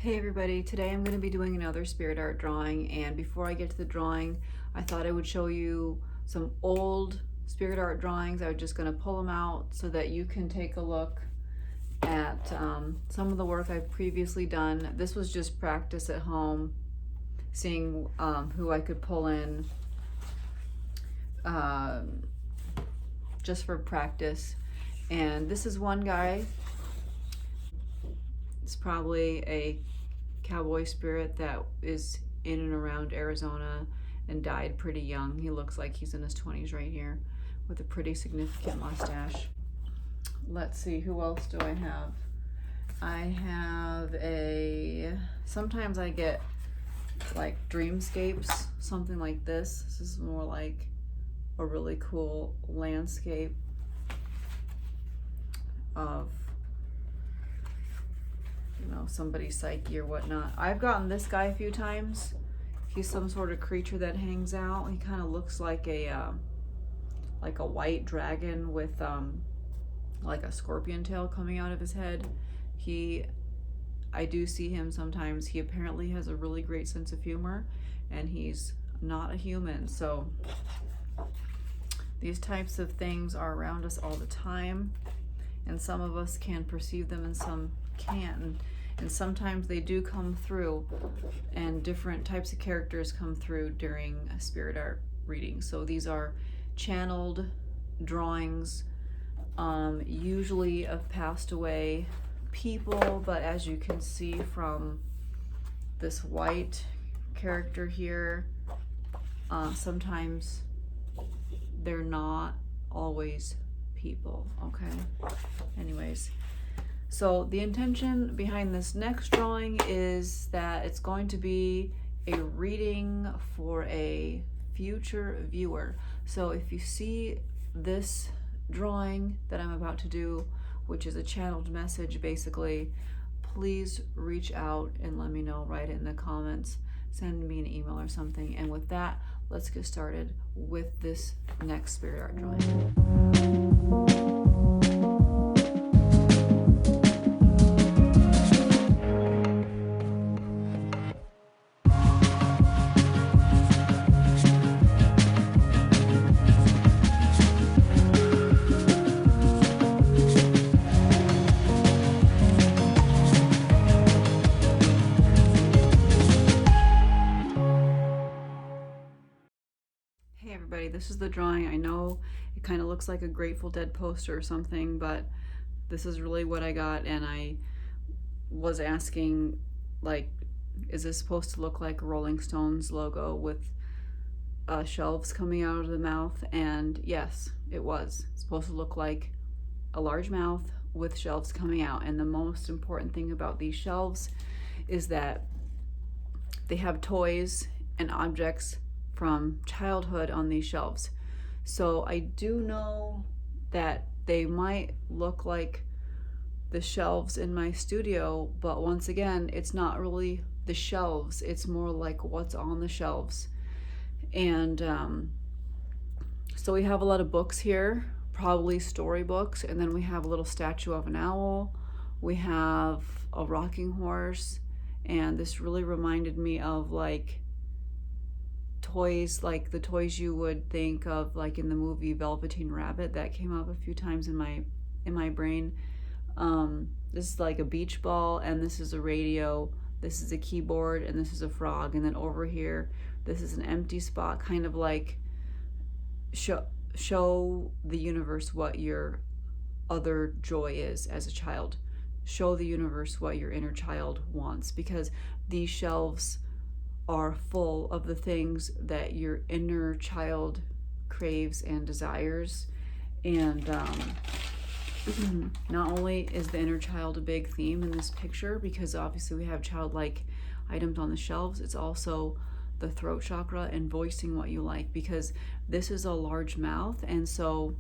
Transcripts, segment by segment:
Hey everybody, today I'm going to be doing another spirit art drawing, and before I get to the drawing, I thought I would show you some old spirit art drawings. I'm just going to pull them out so that you can take a look at some of the work I've previously done. This was just practice at home, seeing who I could pull in just for practice. And this is one guy. It's probably a cowboy spirit that is in and around Arizona and died pretty young. He looks like he's in his 20s right here with a pretty significant mustache. Let's see, who else do I have? I have sometimes I get like dreamscapes, something like this. This is more like a really cool landscape of somebody's psyche or whatnot. I've gotten this guy a few times. He's some sort of creature that hangs out. He kind of looks like a white dragon with like a scorpion tail coming out of his head. I do see him sometimes. He apparently has a really great sense of humor, and he's not a human. So these types of things are around us all the time, and some of us can perceive them and some can't. And sometimes they do come through, and different types of characters come through during a spirit art reading. So these are channeled drawings, usually of passed away people, but as you can see from this white character here, sometimes they're not always people, okay? Anyways, so the intention behind this next drawing is that it's going to be a reading for a future viewer. So if you see this drawing that I'm about to do, which is a channeled message basically, please reach out and let me know, write it in the comments, send me an email or something. And with that, let's get started with this next spirit art drawing. Hey everybody, this is the drawing. I know it kind of looks like a Grateful Dead poster or something, but this is really what I got, and I was asking, like, is this supposed to look like a Rolling Stones logo with shelves coming out of the mouth? And yes, it was. It's supposed to look like a large mouth with shelves coming out. And the most important thing about these shelves is that they have toys and objects from childhood on these shelves. So I do know that they might look like the shelves in my studio, but once again, it's not really the shelves, it's more like what's on the shelves. And so we have a lot of books here, probably storybooks, and then we have a little statue of an owl, we have a rocking horse, and this really reminded me of like toys, like the toys you would think of like in the movie Velveteen Rabbit. That came up a few times in my brain. This is like a beach ball, and this is a radio, this is a keyboard, and this is a frog. And then over here, this is an empty spot, kind of like show the universe what your other joy is as a child. Show the universe what your inner child wants, because these shelves are full of the things that your inner child craves and desires. And not only is the inner child a big theme in this picture, because obviously we have childlike items on the shelves, it's also the throat chakra and voicing what you like, because this is a large mouth, and so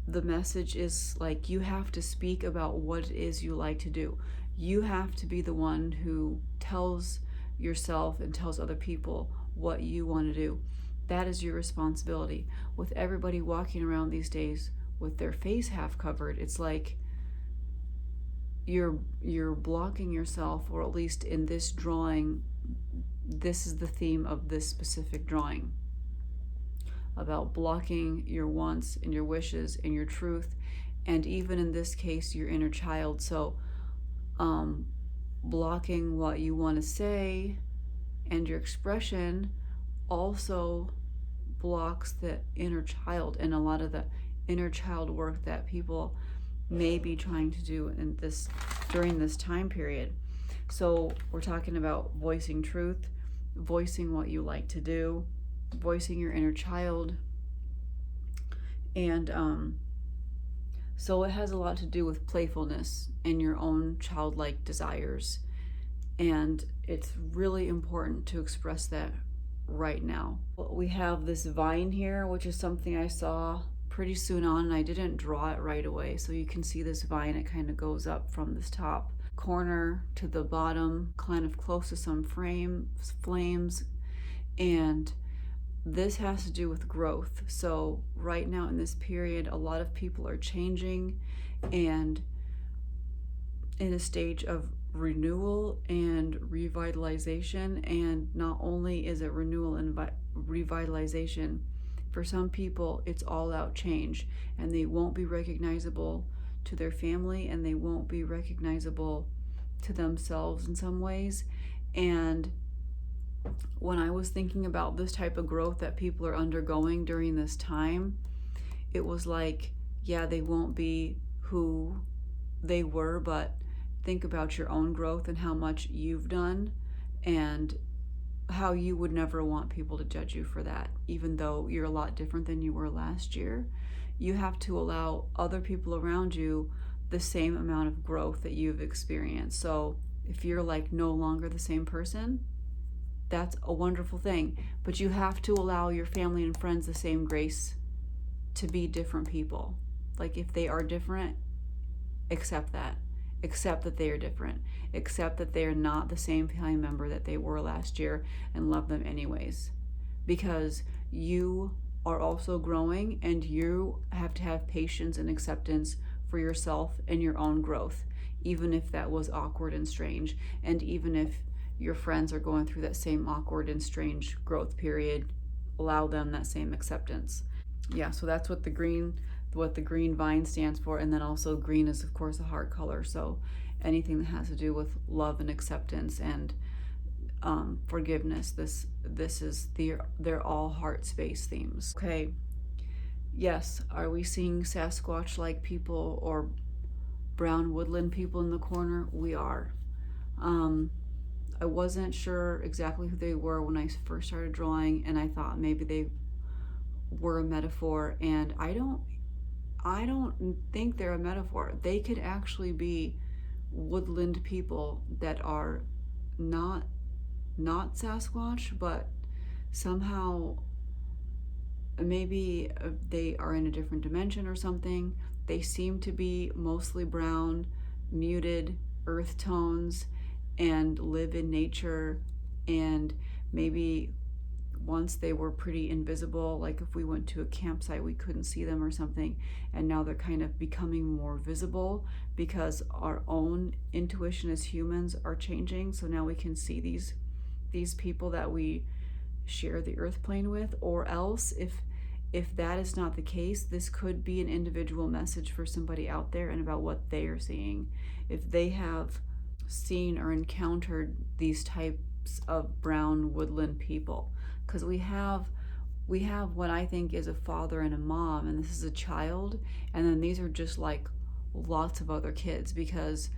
the message is like you have to speak about what it is you like to do. You have to be the one who tells yourself and tells other people what you want to do. That is your responsibility. With everybody walking around these days with their face half covered, it's like you're blocking yourself, or at least in this drawing, this is the theme of this specific drawing, about blocking your wants and your wishes and your truth, and even in this case your inner child. So blocking what you want to say and your expression also blocks the inner child, and a lot of the inner child work that people may be trying to do in this during this time period. So we're talking about voicing truth, voicing what you like to do, voicing your inner child, and so it has a lot to do with playfulness and your own childlike desires, and it's really important to express that right now. We have this vine here, which is something I saw pretty soon on, and I didn't draw it right away. So you can see this vine, it kind of goes up from this top corner to the bottom, kind of close to some flames, and this has to do with growth. So right now in this period, a lot of people are changing and in a stage of renewal and revitalization. And not only is it renewal and revitalization, for some people it's all out change, and they won't be recognizable to their family, and they won't be recognizable to themselves in some ways. And when I was thinking about this type of growth that people are undergoing during this time, it was like, yeah, they won't be who they were, but think about your own growth and how much you've done, and how you would never want people to judge you for that, even though you're a lot different than you were last year. You have to allow other people around you the same amount of growth that you've experienced. So if you're like no longer the same person, that's a wonderful thing, but you have to allow your family and friends the same grace to be different people. Like if they are different, accept that. Accept that they are different. Accept that they are not the same family member that they were last year, and love them anyways. Because you are also growing, and you have to have patience and acceptance for yourself and your own growth, even if that was awkward and strange, and even if your friends are going through that same awkward and strange growth period, allow them that same acceptance. Yeah, so that's what the green vine stands for. And then also green is of course a heart color, so anything that has to do with love and acceptance and forgiveness, this is they're all heart space themes. Okay, yes, are we seeing Sasquatch like people or brown woodland people in the corner? We are. I wasn't sure exactly who they were when I first started drawing, and I thought maybe they were a metaphor, and I don't think they're a metaphor. They could actually be woodland people that are not Sasquatch, but somehow maybe they are in a different dimension or something. They seem to be mostly brown, muted earth tones, and live in nature, and maybe once they were pretty invisible, like if we went to a campsite we couldn't see them or something, and now they're kind of becoming more visible because our own intuition as humans are changing. So now we can see these people that we share the earth plane with. Or else, if that is not the case, this could be an individual message for somebody out there and about what they are seeing. If they have seen or encountered these types of brown woodland people, because we have what I think is a father and a mom, and this is a child, and then these are just like lots of other kids, because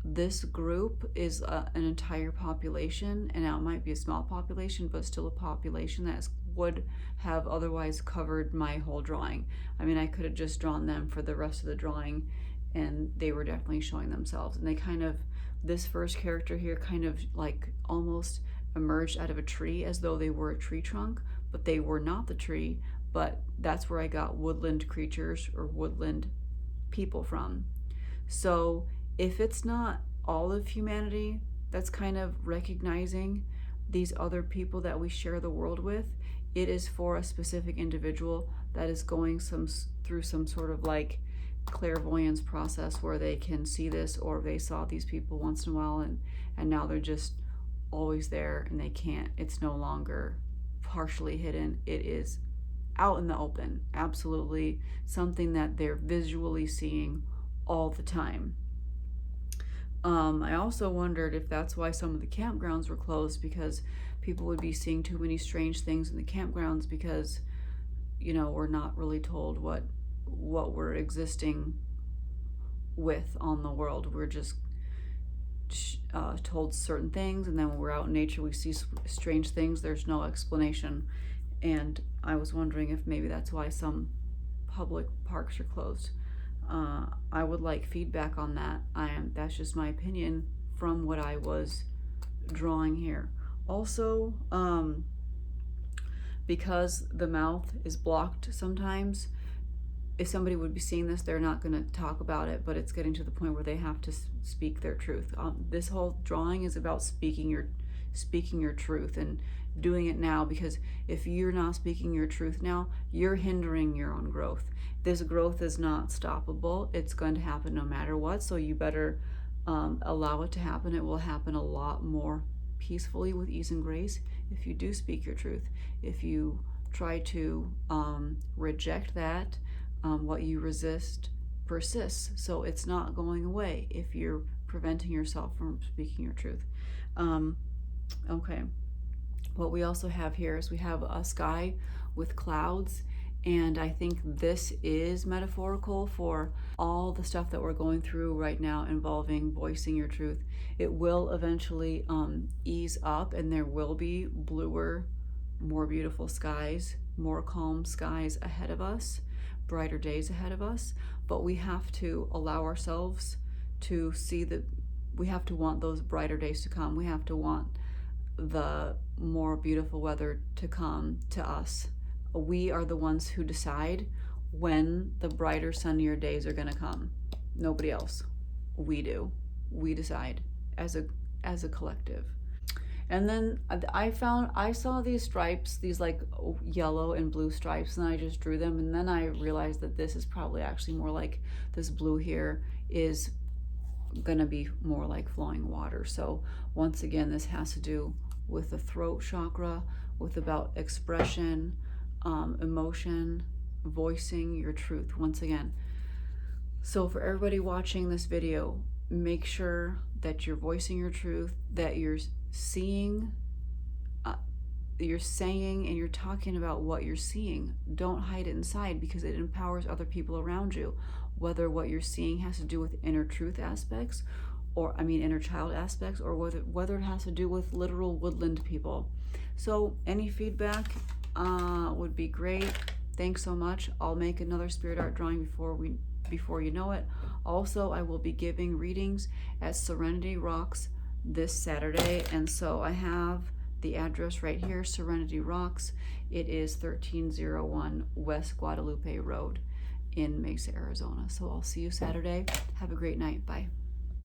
this group is an entire population, and now it might be a small population, but still a population that would have otherwise covered my whole drawing. I mean, I could have just drawn them for the rest of the drawing, and they were definitely showing themselves. And they kind of, this first character here kind of like almost emerged out of a tree as though they were a tree trunk, but they were not the tree. But that's where I got woodland creatures or woodland people from. So if it's not all of humanity that's kind of recognizing these other people that we share the world with, it is for a specific individual that is going through some sort of like clairvoyance process where they can see this, or they saw these people once in a while and now they're just always there and they can't. It's no longer partially hidden. It is out in the open. Absolutely something that they're visually seeing all the time. I also wondered if that's why some of the campgrounds were closed, because people would be seeing too many strange things in the campgrounds because, you know, we're not really told what we're existing with on the world. We're just told certain things, and then when we're out in nature we see strange things. There's no explanation, and I was wondering if maybe that's why some public parks are closed. I would like feedback on that. That's just my opinion from what I was drawing here. Also, because the mouth is blocked sometimes, if somebody would be seeing this, they're not going to talk about it, but it's getting to the point where they have to speak their truth. This whole drawing is about speaking your truth and doing it now, because if you're not speaking your truth now, you're hindering your own growth. This growth is not stoppable. It's going to happen no matter what, so you better allow it to happen. It will happen a lot more peacefully with ease and grace if you do speak your truth. If you try to reject that, what you resist persists, so it's not going away if you're preventing yourself from speaking your truth. Okay, what we also have here is we have a sky with clouds, and I think this is metaphorical for all the stuff that we're going through right now involving voicing your truth. It will eventually ease up, and there will be bluer, more beautiful skies, more calm skies ahead of us, brighter days ahead of us, but we have to allow ourselves to see that we have to want those brighter days to come. We have to want the more beautiful weather to come to us. We are the ones who decide when the brighter, sunnier days are going to come. Nobody else. We do. We decide as a collective. And then I saw these stripes, these like yellow and blue stripes, and I just drew them, and then I realized that this is probably actually more like, this blue here is gonna be more like flowing water. So once again, this has to do with the throat chakra, with about expression, emotion, voicing your truth once again. So for everybody watching this video, make sure that you're voicing your truth, that you're seeing, you're saying, and you're talking about what you're seeing. Don't hide it inside, because it empowers other people around you. Whether what you're seeing has to do with inner truth aspects, or inner child aspects, or whether it has to do with literal woodland people. So any feedback would be great. Thanks so much. I'll make another spirit art drawing before you know it. Also, I will be giving readings at Serenity Rocks this Saturday, and so I have the address right here, Serenity Rocks. It is 1301 West Guadalupe Road in Mesa, Arizona. So I'll see you Saturday. Have a great night. Bye.